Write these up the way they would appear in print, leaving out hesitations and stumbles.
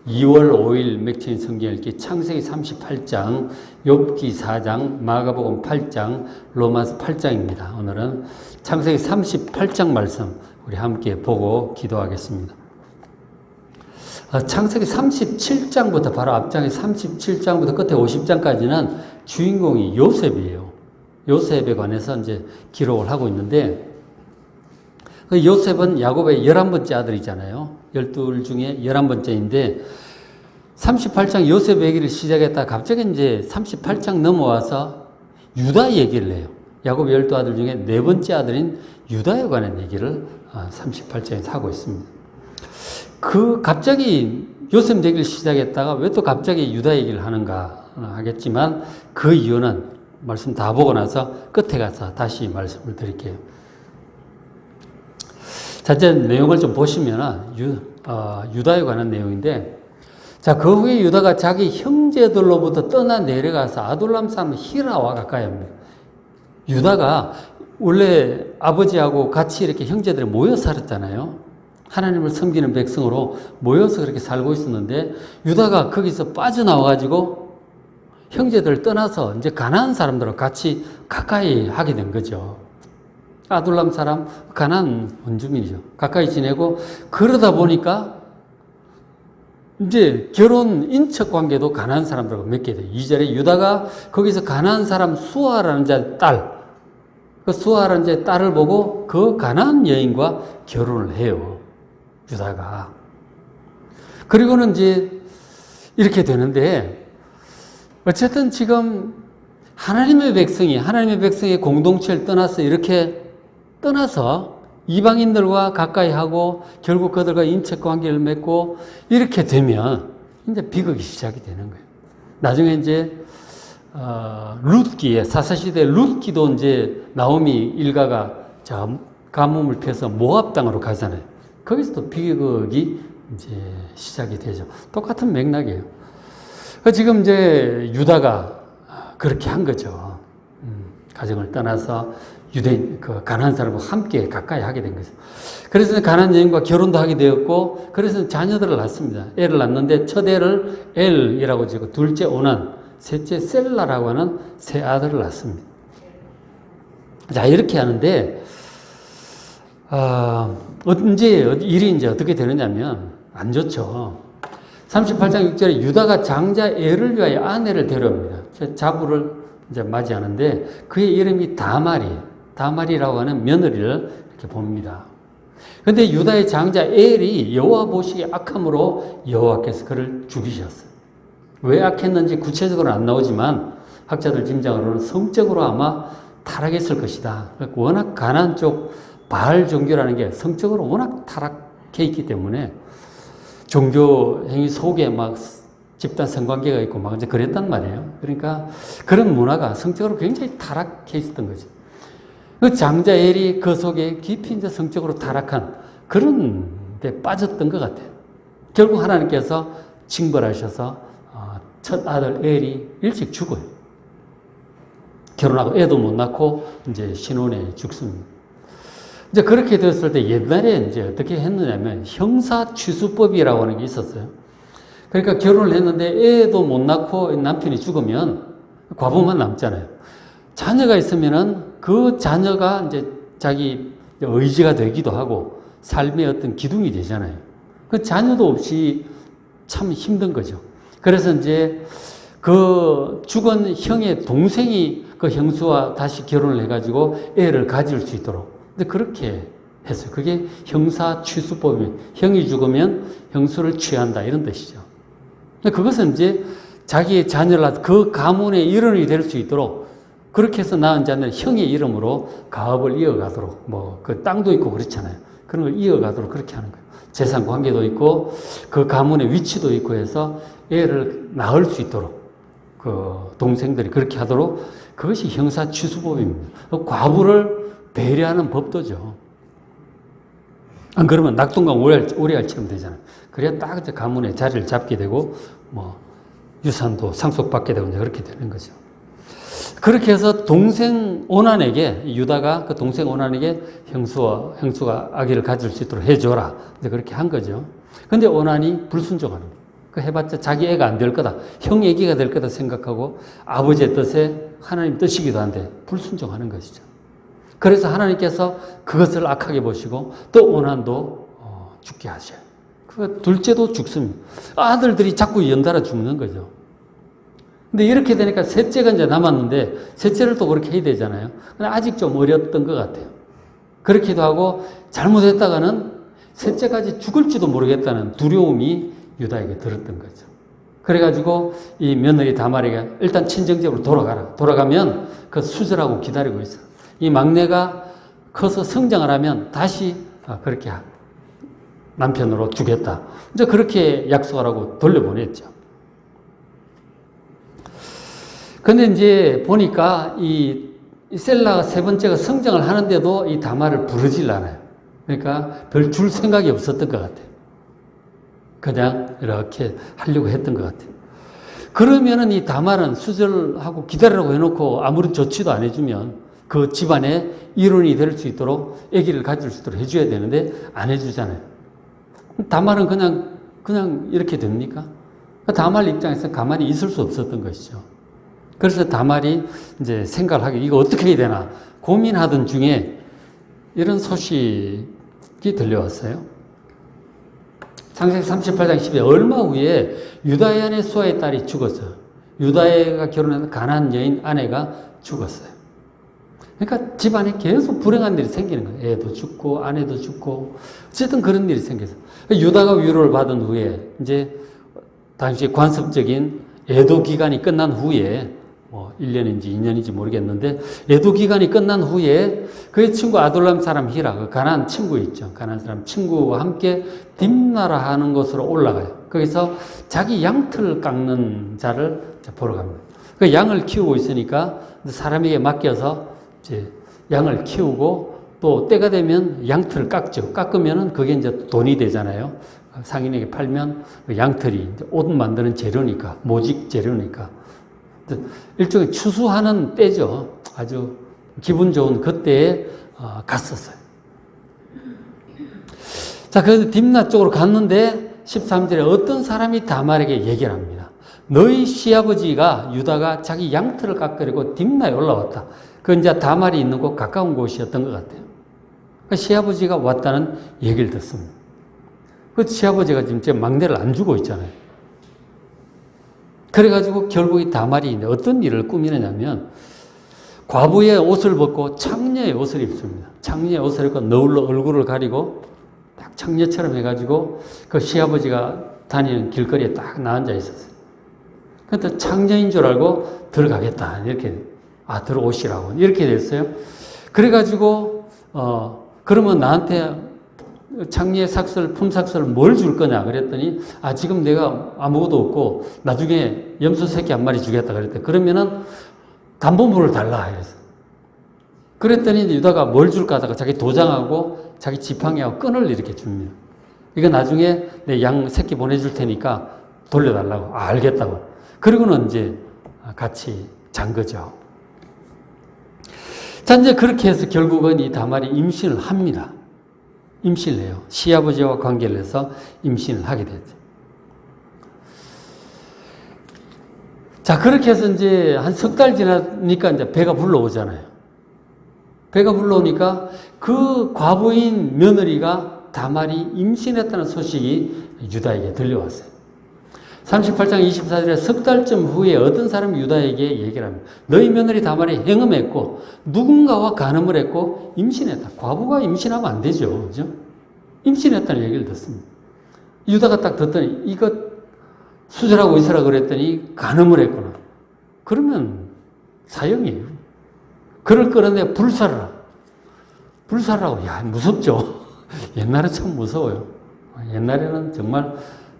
2월 5일 맥체인 성경 읽기 창세기 38장, 욥기 4장, 마가복음 8장, 로마서 8장입니다. 오늘은 창세기 38장 말씀 우리 함께 보고 기도하겠습니다. 창세기 37장부터 바로 앞장에 37장부터 끝에 50장까지는 주인공이 요셉이에요. 요셉에 관해서 이제 기록을 하고 있는데, 그 요셉은 야곱의 11번째 아들이잖아요. 12 중에 11번째인데 38장 요셉 얘기를 시작했다가 갑자기 이제 38장 넘어와서 유다 얘기를 해요. 야곱의 12아들 중에 4번째 아들인 유다에 관한 얘기를 38장에서 하고 있습니다. 갑자기 요셉 얘기를 시작했다가 왜 또 갑자기 유다 얘기를 하는가 하겠지만 그 이유는 말씀 다 보고 나서 끝에 가서 다시 말씀을 드릴게요. 자체 내용을 좀 보시면 유다에 관한 내용인데, 자, 그 후에 유다가 자기 형제들로부터 떠나 내려가서 아둘람 사람 히라와 가까이 합니다. 유다가 원래 아버지하고 같이 이렇게 형제들이 모여 살았잖아요. 하나님을 섬기는 백성으로 모여서 그렇게 살고 있었는데 유다가 거기서 빠져나와가지고 형제들을 떠나서 이제 가나안 사람들과 같이 가까이 하게 된 거죠. 아둘람 사람, 가나안 원주민이죠. 가까이 지내고 그러다 보니까 이제 결혼 인척 관계도 가나안 사람들과 맺게 돼요. 2절에 유다가 거기서 가나안 사람 수아라는 자의 딸, 그 수아라는 자의 딸을 보고 그 가나안 여인과 결혼을 해요. 유다가. 그리고는 이제 이렇게 되는데, 어쨌든 지금 하나님의 백성의 공동체를 떠나서 이렇게 떠나서 이방인들과 가까이 하고 결국 그들과 인척 관계를 맺고 이렇게 되면 이제 비극이 시작이 되는 거예요. 나중에 이제 룻기에 사사시대 룻기도 이제 나오미 일가가 가뭄을 피해서 모압 땅으로 가잖아요. 거기서도 비극이 이제 시작이 되죠. 똑같은 맥락이에요. 지금 이제 유다가 그렇게 한 거죠. 가정을 떠나서 가나안 사람과 함께 가까이 하게 된 거죠. 그래서 가나안 여인과 결혼도 하게 되었고, 그래서 자녀들을 낳습니다. 애를 낳는데 첫 애를 엘이라고 지고 둘째 오난, 셋째 셀라라고 하는 세 아들을 낳습니다. 자, 이렇게 하는데 일이 이제 어떻게 되느냐면 안 좋죠. 38장 6절에 유다가 장자 엘을 위하여 아내를 데려옵니다. 자부를 이제 맞이하는데 그의 이름이 다말이라고 하는 며느리를 이렇게 봅니다. 그런데 유다의 장자 엘이 여호와 보시기에 악함으로 여호와께서 그를 죽이셨어요. 왜 악했는지 구체적으로는 안 나오지만 학자들 짐작으로는 성적으로 아마 타락했을 것이다. 워낙 가나안 쪽 바알 종교라는 게 성적으로 워낙 타락해 있기 때문에 종교 행위 속에 막 집단 성관계가 있고 막 이제 그랬단 말이에요. 그러니까 그런 문화가 성적으로 굉장히 타락해 있었던 거죠. 그 장자 엘이 그 속에 깊이 이제 성적으로 타락한 그런 데 빠졌던 것 같아요. 결국 하나님께서 징벌하셔서 첫 아들 엘이 일찍 죽어요. 결혼하고 애도 못 낳고 이제 신혼에 죽습니다. 이제 그렇게 됐을 때 옛날에 이제 어떻게 했느냐면 형사 취수법이라고 하는 게 있었어요. 그러니까 결혼을 했는데 애도 못 낳고 남편이 죽으면 과부만 남잖아요. 자녀가 있으면은 그 자녀가 이제 자기 의지가 되기도 하고 삶의 어떤 기둥이 되잖아요. 그 자녀도 없이 참 힘든 거죠. 그래서 이제 그 죽은 형의 동생이 그 형수와 다시 결혼을 해가지고 애를 가질 수 있도록. 근데 그렇게 했어요. 그게 형사 취수법이, 형이 죽으면 형수를 취한다 이런 뜻이죠. 근데 그것은 이제 자기의 자녀를 낳아서 그 가문의 일원이 될 수 있도록 그렇게 해서 낳은 자는 형의 이름으로 가업을 이어가도록, 그 땅도 있고 그렇잖아요. 그런 걸 이어가도록 그렇게 하는 거예요. 재산 관계도 있고, 그 가문의 위치도 있고 해서 애를 낳을 수 있도록, 그 동생들이 그렇게 하도록, 그것이 형사 취수법입니다. 과부를 배려하는 법도죠. 안 그러면 낙동강 오래알처럼 되잖아요. 그래야 딱 이제 가문의 자리를 잡게 되고, 유산도 상속받게 되고, 이제 그렇게 되는 거죠. 그렇게 해서 동생 오난에게, 유다가 그 동생 오난에게 형수가 아기를 가질 수 있도록 해줘라. 이제 그렇게 한 거죠. 근데 오난이 불순종하는 거예요. 그 해봤자 자기 애가 안 될 거다. 형 애기가 될 거다 생각하고 아버지의 뜻에 하나님 뜻이기도 한데 불순종하는 것이죠. 그래서 하나님께서 그것을 악하게 보시고 또 오난도 죽게 하셔요. 그 둘째도 죽습니다. 아들들이 자꾸 연달아 죽는 거죠. 근데 이렇게 되니까 셋째가 이제 남았는데 셋째를 또 그렇게 해야 되잖아요. 근데 아직 좀 어렸던 것 같아요. 그렇기도 하고 잘못했다가는 셋째까지 죽을지도 모르겠다는 두려움이 유다에게 들었던 거죠. 그래가지고 이 며느리 다말에게 일단 친정집으로 돌아가라. 돌아가면 그 수절하고 기다리고 있어. 이 막내가 커서 성장을 하면 다시 그렇게 남편으로 주겠다. 이제 그렇게 약속하라고 돌려보냈죠. 근데 이제 보니까 이 셀라가 세 번째가 성장을 하는데도 이 다말을 부르질 않아요. 그러니까 별 줄 생각이 없었던 것 같아요. 그냥 이렇게 하려고 했던 것 같아요. 그러면은 이 다말은 수절하고 기다리라고 해놓고 아무런 조치도 안 해주면 그 집안에 일원이 될 수 있도록 아기를 가질 수 있도록 해줘야 되는데 안 해주잖아요. 다말은 그냥 이렇게 됩니까? 다말 입장에서 가만히 있을 수 없었던 것이죠. 그래서 다말이 이제 생각을 하기 이거 어떻게 해야 되나 고민하던 중에 이런 소식이 들려왔어요. 창세기 38장 10에 얼마 후에 유다야의 수아의 딸이 죽었어요. 유다야가 결혼한 가나안 여인 아내가 죽었어요. 그러니까 집안에 계속 불행한 일이 생기는 거예요. 애도 죽고 아내도 죽고 어쨌든 그런 일이 생겨서 유다가 위로를 받은 후에 이제 당시 관습적인 애도 기간이 끝난 후에 1년인지 2년인지 모르겠는데 애도 기간이 끝난 후에 그의 친구 아둘람 사람 히라 그 가나안 친구 있죠. 가나안 사람 친구와 함께 딥나라 하는 곳으로 올라가요. 거기서 자기 양털 깎는 자를 보러 갑니다. 그 양을 키우고 있으니까 사람에게 맡겨서 이제 양을 키우고 또 때가 되면 양털을 깎죠. 깎으면은 그게 이제 돈이 되잖아요. 상인에게 팔면 그 양털이 이제 옷 만드는 재료니까 모직 재료니까 일종의 추수하는 때죠. 아주 기분 좋은 그때에 갔었어요. 자, 그래서 딥나 쪽으로 갔는데 13절에 어떤 사람이 다말에게 얘기를 합니다. 너희 시아버지가 유다가 자기 양털을 깎으려고 딥나에 올라왔다. 그 이제 다말이 있는 곳 가까운 곳이었던 것 같아요. 그 시아버지가 왔다는 얘기를 듣습니다. 그 시아버지가 지금 막내를 안 주고 있잖아요. 그래가지고 결국 이 다말이 어떤 일을 꾸미느냐면 과부의 옷을 벗고 창녀의 옷을 입습니다. 창녀의 옷을 입고 너울로 얼굴을 가리고 딱 창녀처럼 해가지고 그 시아버지가 다니는 길거리에 딱 나앉아 있었어요. 그런데 창녀인 줄 알고 들어가겠다. 이렇게 들어오시라고 이렇게 됐어요. 그래가지고 그러면 나한테 창녀의 삭설, 품삭설 뭘 줄 거냐 그랬더니 지금 내가 아무것도 없고 나중에 염소 새끼 한 마리 주겠다 그랬대. 그러면은 담보물을 달라 이랬어. 그랬더니 유다가 뭘 줄까 하다가 자기 도장하고 자기 지팡이하고 끈을 이렇게 줍니다. 이거 나중에 내 양 새끼 보내줄 테니까 돌려달라고. 알겠다고. 그리고는 이제 같이 잔 거죠. 자, 이제 그렇게 해서 결국은 이 다말이 임신을 합니다. 임신을 해요. 시아버지와 관계를 해서 임신을 하게 되죠. 자, 그렇게 해서 이제 한 석 달 지나니까 이제 배가 불러오잖아요. 배가 불러오니까 그 과부인 며느리가 다말이 임신했다는 소식이 유다에게 들려왔어요. 38장 24절에 석 달쯤 후에 어떤 사람이 유다에게 얘기를 합니다. 너희 며느리 다말이 행음했고 누군가와 간음을 했고 임신했다. 과부가 임신하면 안 되죠. 그죠? 임신했다는 얘기를 듣습니다. 유다가 딱 듣더니 이거 수절하고 있으라 그랬더니 간음을 했구나. 그러면 사형이에요. 그를 끌어내 불살하라. 불살하라고. 야, 무섭죠? 옛날에 참 무서워요. 옛날에는 정말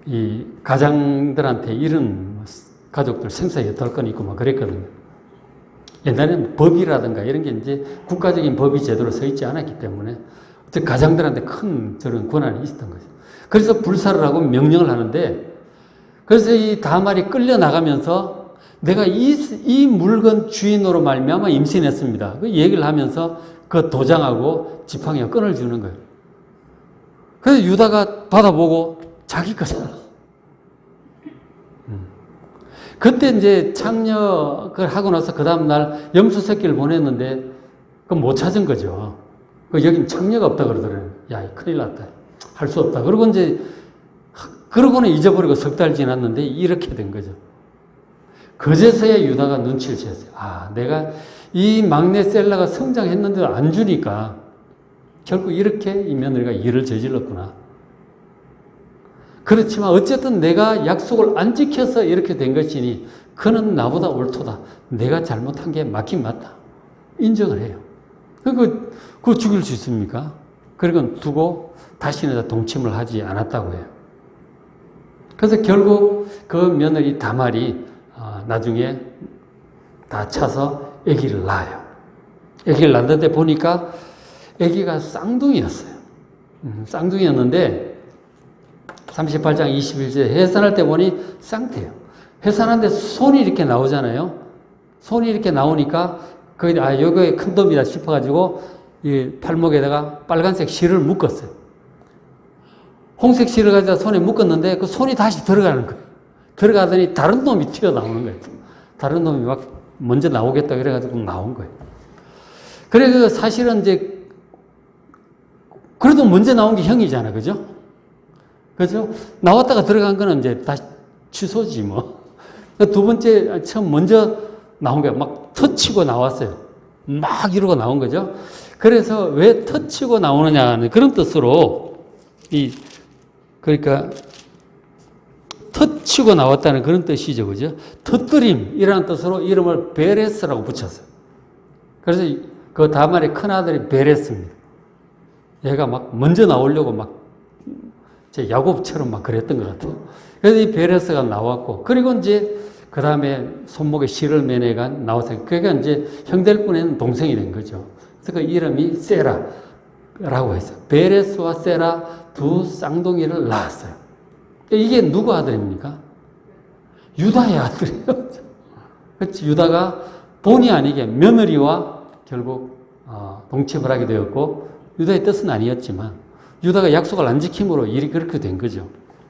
이 가장들한테 이런 가족들 생사에 덜 건 있고 막 그랬거든요. 옛날에는 법이라든가 이런 게 이제 국가적인 법이 제대로 서 있지 않았기 때문에 가장들한테 큰 저런 권한이 있었던 거죠. 그래서 불사를 하고 명령을 하는데 그래서 이 다말이 끌려 나가면서 내가 이 물건 주인으로 말미암아 임신했습니다. 그 얘기를 하면서 그 도장하고 지팡이와 끈을 주는 거예요. 그래서 유다가 받아보고 자기 거잖아. 그때 이제 창력을 하고 나서 그 다음날 염소 새끼를 보냈는데 그건 못 찾은 거죠. 여긴 창녀가 없다 그러더래요. 야, 큰일 났다. 할 수 없다. 그러고 이제, 그러고는 잊어버리고 석 달 지났는데 이렇게 된 거죠. 그제서야 유다가 눈치를 챘어요. 아, 내가 이 막내 셀라가 성장했는데도 안 주니까 결국 이렇게 이 며느리가 일을 저질렀구나. 그렇지만 어쨌든 내가 약속을 안 지켜서 이렇게 된 것이니 그는 나보다 옳도다. 내가 잘못한 게 맞긴 맞다. 인정을 해요. 그거 죽일 수 있습니까? 그리고 두고 다시는 동침을 하지 않았다고 해요. 그래서 결국 그 며느리 다말이 나중에 다 차서 아기를 낳아요. 아기를 낳는데 보니까 아기가 쌍둥이였어요. 쌍둥이였는데 38장 21절 해산할 때 보니 쌍태예요. 해산하는데 손이 이렇게 나오잖아요. 손이 이렇게 나오니까 거기 여기에 큰 놈이다 싶어가지고 이 팔목에다가 빨간색 실을 묶었어요. 홍색 실을 가지고 손에 묶었는데 그 손이 다시 들어가는 거예요. 들어가더니 다른 놈이 튀어나오는 거예요. 다른 놈이 막 먼저 나오겠다 그래가지고 나온 거예요. 그래, 그 사실은 이제 그래도 먼저 나온 게 형이잖아, 그죠? 그죠? 나왔다가 들어간 거는 이제 다시 취소지 뭐. 두 번째 처음 먼저 나온 거예요. 막 터치고 나왔어요. 막 이러고 나온 거죠. 그래서 왜 터치고 나오느냐 하는 그런 뜻으로 그러니까 터치고 나왔다는 그런 뜻이죠. 그죠? 터뜨림이라는 뜻으로 이름을 베레스라고 붙였어요. 그래서 그 다말의 큰아들이 베레스입니다. 얘가 막 먼저 나오려고 막 제 야곱처럼 막 그랬던 것 같아요. 그래서 이 베레스가 나왔고, 그리고 이제 그 다음에 손목에 실을 매내가 나와서, 그게 이제 형될 뻔에는 동생이 된 거죠. 그래서 그 이름이 세라라고 했어요. 베레스와 세라 두 쌍둥이를 낳았어요. 이게 누구 아들입니까? 유다의 아들이에요. 그렇지. 유다가 본의 아니게 며느리와 결국 동침을 하게 되었고, 유다의 뜻은 아니었지만 유다가 약속을 안 지킴으로 일이 그렇게 된 거죠.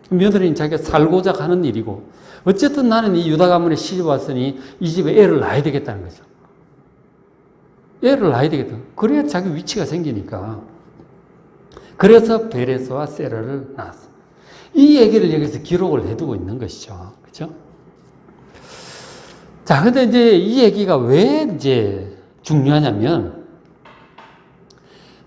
며느리는 자기가 살고자 하는 일이고, 어쨌든 나는 이 유다 가문에 시집 왔으니 이 집에 애를 낳아야 되겠다는 거죠. 애를 낳아야 되겠다. 그래야 자기 위치가 생기니까. 그래서 베레스와 세라를 낳았어요. 이 얘기를 여기서 기록을 해두고 있는 것이죠. 그렇죠? 자, 근데 이제 이 얘기가 왜 이제 중요하냐면,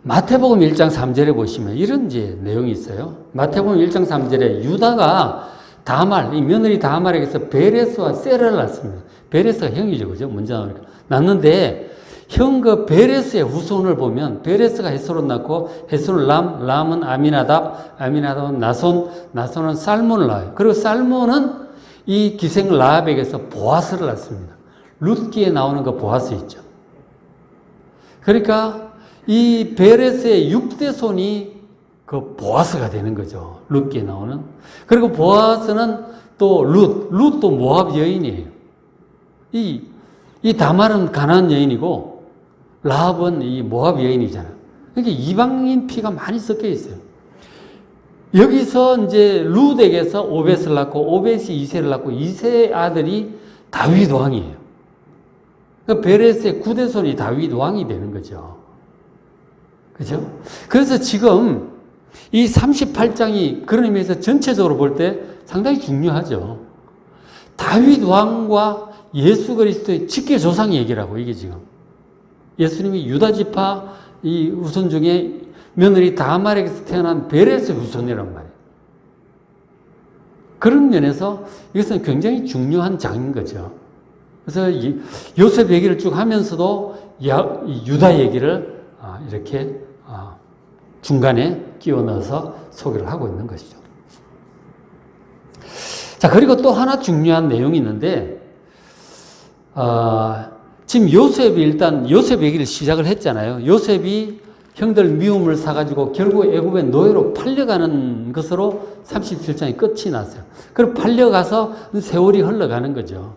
마태복음 1장 3절에 보시면 이런 이제 내용이 있어요. 마태복음 1장 3절에 유다가 다말, 이 며느리 다말에게서 베레스와 세라를 낳습니다. 베레스가 형이죠. 그죠? 먼저 나오니까. 낳는데, 형 그 베레스의 후손을 보면, 베레스가 헤스론 낳고, 헤스론 람은 아미나답, 아미나답은 나손, 나손은 살몬을 낳아요. 그리고 살몬은 이 기생 라합에게서 보아스를 낳습니다. 룻기에 나오는 그 보아스 있죠. 그러니까, 이 베레스의 6대 손이 그 보아스가 되는 거죠. 룻기에 나오는. 그리고 보아스는 또 룻도 모압 여인이에요. 이 다말은 가나안 여인이고, 라합은 이 모압 여인이잖아요. 그러니까 이방인 피가 많이 섞여 있어요. 여기서 이제 룻에게서 오벳을 낳고, 오벳이 이새를 낳고, 이새의 아들이 다윗 왕이에요. 그러니까 베레스의 9대 손이 다윗 왕이 되는 거죠. 그죠? 그래서 지금 이 38장이 그런 의미에서 전체적으로 볼 때 상당히 중요하죠. 다윗 왕과 예수 그리스도의 직계 조상 얘기라고, 이게 지금. 예수님이 유다 지파 이 후손 중에 며느리 다말에게서 태어난 베레스 후손이란 말이에요. 그런 면에서 이것은 굉장히 중요한 장인 거죠. 그래서 요셉 얘기를 쭉 하면서도 유다 얘기를 이렇게 중간에 끼워 넣어서 소개를 하고 있는 것이죠. 자, 그리고 또 하나 중요한 내용이 있는데, 지금 요셉 얘기를 시작을 했잖아요. 요셉이 형들 미움을 사가지고 결국 애굽의 노예로 팔려가는 것으로 37장이 끝이 났어요. 그리고 팔려가서 세월이 흘러가는 거죠.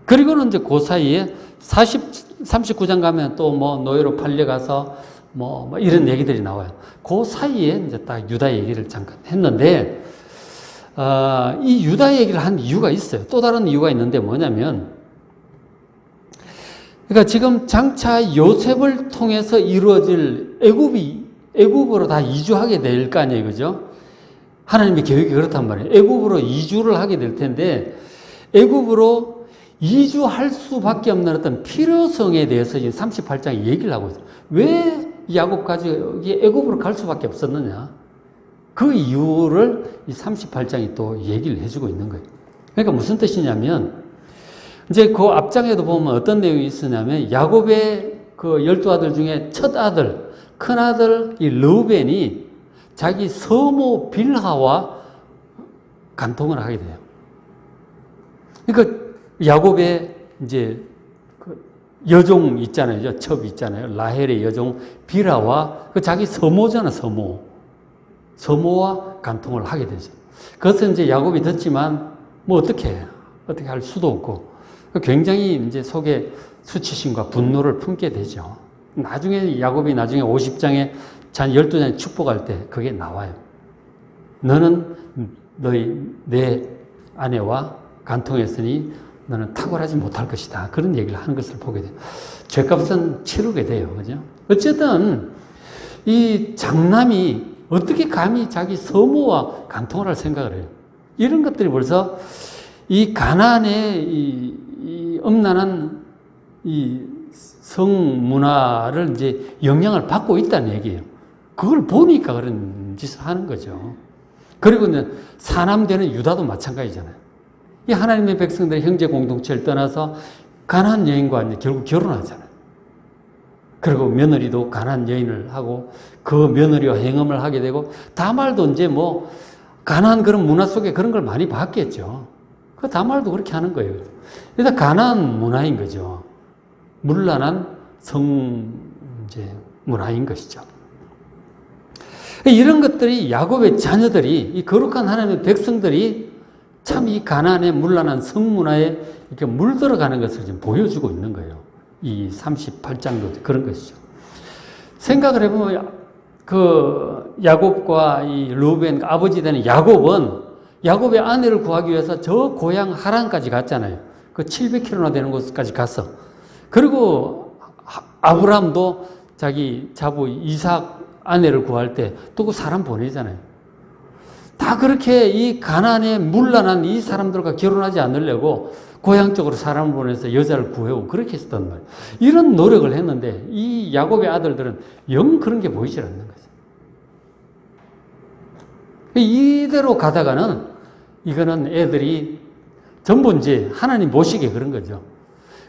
그리고는 이제 그 사이에 39장 가면 또 뭐 노예로 팔려가서 뭐 이런 얘기들이 나와요. 그 사이에 이제 딱 유다 얘기를 잠깐 했는데, 이 유다 얘기를 한 이유가 있어요. 또 다른 이유가 있는데 뭐냐면, 그러니까 지금 장차 요셉을 통해서 이루어질 애굽으로 다 이주하게 될 거 아니에요, 그죠? 하나님의 계획이 그렇단 말이에요. 애굽으로 이주를 하게 될 텐데, 애굽으로 이주할 수밖에 없는 어떤 필요성에 대해서 지금 38장에 얘기를 하고 있어요. 왜 야곱 가족이 애굽으로 갈 수밖에 없었느냐? 그 이유를 이 38장이 또 얘기를 해주고 있는 거예요. 그러니까 무슨 뜻이냐면, 이제 그 앞장에도 보면 어떤 내용이 있으냐면, 야곱의 그 12아들 중에 첫 아들, 큰 아들 이 르우벤이 자기 서모 빌하와 간통을 하게 돼요. 그러니까 야곱의 이제 그 여종 있잖아요. 첩 있잖아요. 라헬의 여종 빌하와 그 자기 서모잖아, 서모와 간통을 하게 되죠. 그것은 이제 야곱이 듣지만 뭐 어떻게 할 수도 없고 굉장히 이제 속에 수치심과 분노를 품게 되죠. 나중에 야곱이 나중에 50장에 잔 12장에 축복할 때 그게 나와요. 너는 내 아내와 간통했으니 너는 탁월하지 못할 것이다. 그런 얘기를 하는 것을 보게 돼요. 죄값은 치르게 돼요. 그죠? 어쨌든 이 장남이 어떻게 감히 자기 서모와 간통을 할 생각을 해요. 이런 것들이 벌써 이 가나안의 이 엄난한 이 성문화를 이제 영향을 받고 있다는 얘기예요. 그걸 보니까 그런 짓을 하는 거죠. 그리고 사남되는 유다도 마찬가지잖아요. 이 하나님의 백성들의 형제 공동체를 떠나서 가나안 여인과 이제 결국 결혼하잖아요. 그리고 며느리도 가나안 여인을 하고 그 며느리와 행음을 하게 되고 다말도 이제 뭐 가나안 그런 문화 속에 그런 걸 많이 봤겠죠. 그 다말도 그렇게 하는 거예요. 일단 가나안 문화인 거죠. 문란한 이제 문화인 것이죠. 이런 것들이 야곱의 자녀들이 이 거룩한 하나님의 백성들이 참 이 가나안의 문란한 성문화에 이렇게 물들어가는 것을 지금 보여주고 있는 거예요. 이 38장도 그런 것이죠. 생각을 해보면 그 야곱과 이 르우벤 아버지 되는 야곱은 야곱의 아내를 구하기 위해서 저 고향 하란까지 갔잖아요. 그 700km나 되는 곳까지 갔어. 그리고 아브라함도 자기 자부 이삭 아내를 구할 때 또 그 사람 보내잖아요. 다 그렇게 이 가나안에 문란한 이 사람들과 결혼하지 않으려고 고향 쪽으로 사람을 보내서 여자를 구해오고 그렇게 했었단 말이에요. 이런 노력을 했는데 이 야곱의 아들들은 영 그런 게 보이질 않는 거죠. 이대로 가다가는 이거는 애들이 전부 이제 하나님 모시게 그런 거죠.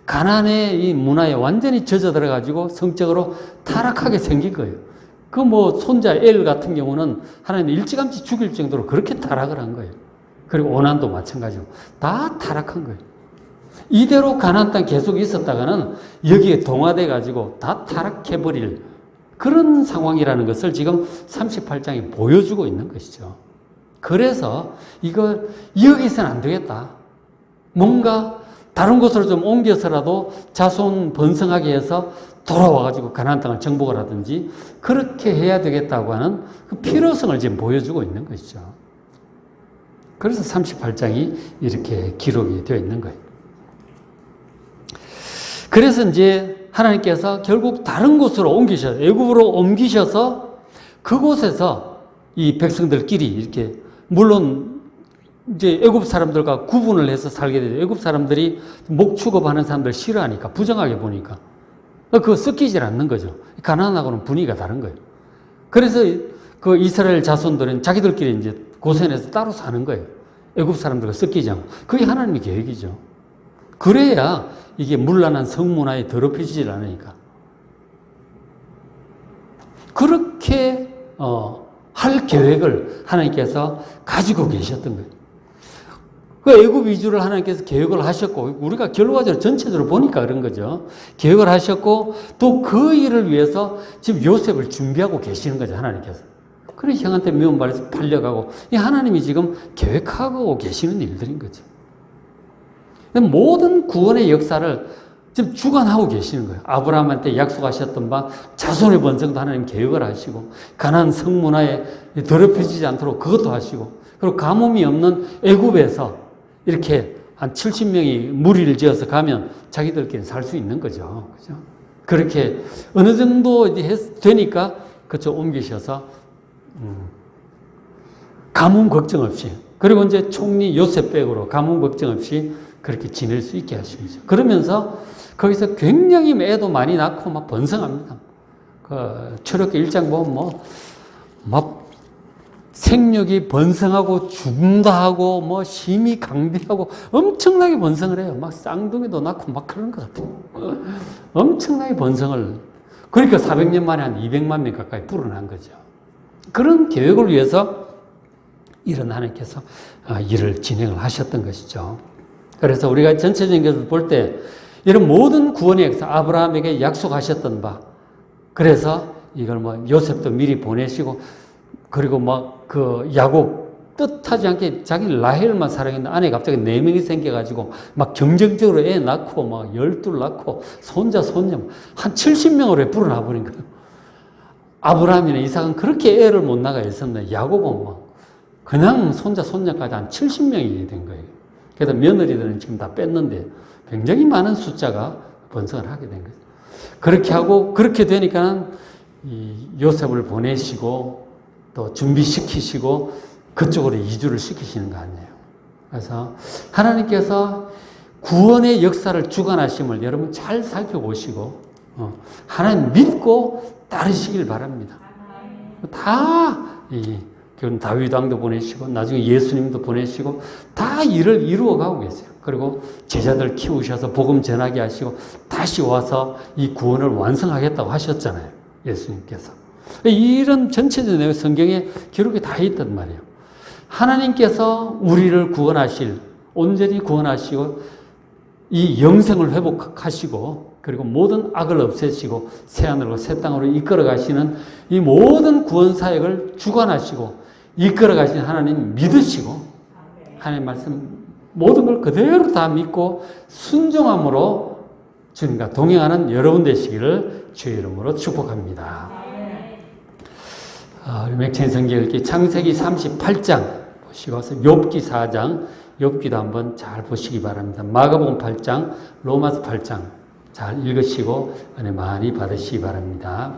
가나안의 이 문화에 완전히 젖어들어가지고 성적으로 타락하게 생긴 거예요. 그 뭐 손자 엘 같은 경우는 하나님 일찌감치 죽일 정도로 그렇게 타락을 한 거예요. 그리고 오난도 마찬가지고 다 타락한 거예요. 이대로 가나안 땅 계속 있었다가는 여기에 동화돼 가지고 다 타락해버릴 그런 상황이라는 것을 지금 38장에 보여주고 있는 것이죠. 그래서 이거 여기서는 안 되겠다. 뭔가 다른 곳으로 좀 옮겨서라도 자손 번성하게 해서 돌아와가지고 가나안 땅을 정복을 하든지 그렇게 해야 되겠다고 하는 그 필요성을 지금 보여주고 있는 것이죠. 그래서 38장이 이렇게 기록이 되어 있는 거예요. 그래서 이제 하나님께서 결국 다른 곳으로 옮기셔서 애굽으로 옮기셔서 그곳에서 이 백성들끼리 이렇게 물론 이제 애굽 사람들과 구분을 해서 살게 되죠. 애굽 사람들이 목 취급하는 사람들 싫어하니까 부정하게 보니까 그거 섞이질 않는 거죠. 가나안하고는 분위기가 다른 거예요. 그래서 그 이스라엘 자손들은 자기들끼리 이제 고센에서 따로 사는 거예요. 애굽 사람들과 섞이지 않고. 그게 하나님의 계획이죠. 그래야 이게 문란한 성문화에 더럽혀지질 않으니까. 그렇게 할 계획을 하나님께서 가지고 계셨던 거예요. 그 애굽 위주를 하나님께서 계획을 하셨고 우리가 결과적으로 전체적으로 보니까 그런 거죠. 계획을 하셨고 또 그 일을 위해서 지금 요셉을 준비하고 계시는 거죠. 하나님께서. 그래서 형한테 미움받아서 팔려가고 이 하나님이 지금 계획하고 계시는 일들인 거죠. 모든 구원의 역사를 지금 주관하고 계시는 거예요. 아브라함한테 약속하셨던 바 자손의 번성도 하나님 계획을 하시고 가나안 성문화에 더럽혀지지 않도록 그것도 하시고 그리고 가뭄이 없는 애굽에서 이렇게 한 70명이 무리를 지어서 가면 자기들끼리 살 수 있는 거죠. 그죠? 그렇게 어느 정도 이제 되니까 그쪽 옮기셔서 가뭄 걱정 없이, 그리고 이제 총리 요셉백으로 가뭄 걱정 없이 그렇게 지낼 수 있게 하시죠. 그러면서 거기서 굉장히 애도 많이 낳고 막 번성합니다. 그 출애굽기 1장 보면 막 생육이 번성하고 죽는다 하고 심히 강비하고 엄청나게 번성을 해요. 막 쌍둥이도 낳고 막 그런 것 같아요. 엄청나게 번성을. 그러니까 400년 만에 한 200만 명 가까이 불어난 거죠. 그런 계획을 위해서 이런 하나님께서 일을 진행을 하셨던 것이죠. 그래서 우리가 전체적인 것을 볼 때 이런 모든 구원의 역사, 아브라함에게 약속하셨던 바, 그래서 이걸 요셉도 미리 보내시고, 그리고 그 야곱 뜻하지 않게 자기 라헬만 사랑했는데 안에 갑자기 4명이 생겨가지고 막 경쟁적으로 애 낳고 막 12 낳고 손자 손녀 한 70명으로 불어나 버린 거예요. 아브라함이나 이삭은 그렇게 애를 못 낳아 있었는데 야곱은 그냥 손자 손녀까지 한 70명이 된 거예요. 그래서 며느리들은 지금 다 뺐는데 굉장히 많은 숫자가 번성을 하게 된 거죠. 그렇게 하고 그렇게 되니까 이 요셉을 보내시고 또 준비시키시고 그쪽으로 이주를 시키시는 거 아니에요. 그래서 하나님께서 구원의 역사를 주관하심을 여러분 잘 살펴보시고 하나님 믿고 따르시길 바랍니다. 다 다윗 왕도 보내시고 나중에 예수님도 보내시고 다 일을 이루어가고 계세요. 그리고 제자들 키우셔서 복음 전하게 하시고 다시 와서 이 구원을 완성하겠다고 하셨잖아요. 예수님께서. 이런 전체적인 내용 성경에 기록이 다 있단 말이에요. 하나님께서 우리를 구원하실, 온전히 구원하시고 이 영생을 회복하시고 그리고 모든 악을 없애시고 새하늘과 새 땅으로 이끌어 가시는 이 모든 구원 사역을 주관하시고 이끌어 가시는 하나님 믿으시고 하나님 말씀 모든 걸 그대로 다 믿고 순종함으로 주님과 동행하는 여러분 되시기를 주의 이름으로 축복합니다. 우리 맥체인 성경 읽기 창세기 38장 보시고 욥기 4장 욥기도 한번 잘 보시기 바랍니다. 마가복음 8장, 로마서 8장 잘 읽으시고 은혜 많이 받으시기 바랍니다.